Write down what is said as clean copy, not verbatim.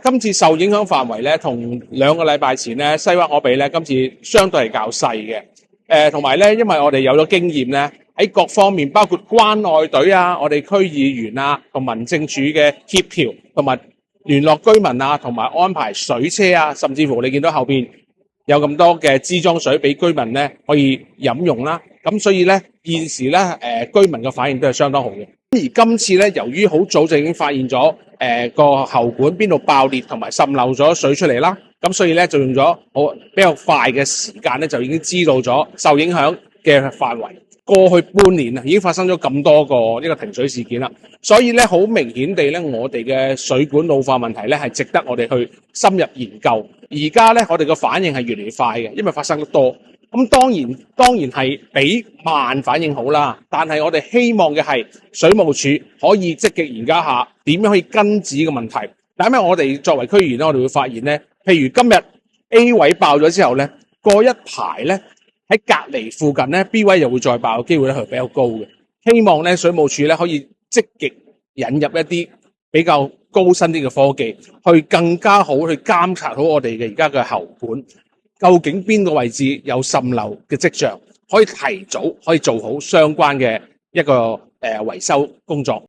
今次受影響範圍咧，同2個禮拜前咧西灣河比咧，今次相對係較細嘅。同埋咧，因為我哋有咗經驗咧，喺各方面，包括關愛隊啊、我哋區議員啊同民政處嘅協調，同埋聯絡居民啊，同埋安排水車啊，甚至乎你見到後邊有咁多嘅支裝水俾居民咧可以飲用啦。咁所以咧，現時咧居民嘅反應都係相當好嘅。而今次咧，由於好早就已經發現咗個喉管邊度爆裂同埋滲漏咗水出嚟啦，咁所以咧就用咗比較快嘅時間咧，就已經知道咗受影響嘅範圍。過去半年啊，已經發生咗咁多個呢個停水事件啦，所以咧好明顯地咧，我哋嘅水管老化問題咧係值得我哋去深入研究。而家咧，我哋嘅反應係越嚟越快嘅，因為發生得多。咁當然係比慢反應好啦，但係我哋希望嘅係水務署可以積極研究下點樣可以根治嘅問題。但係因為我哋作為區議員咧，我哋會發現咧，譬如今日 A 位爆咗之後咧，過一排咧喺隔離附近咧 B 位又會再爆嘅機會咧係比較高嘅。希望咧水務署咧可以積極引入一啲比較高深啲嘅科技，去更加好去監察好我哋嘅而家嘅喉管。究竟邊個位置有滲漏嘅跡象，可以提早可以做好相關嘅一個維修工作。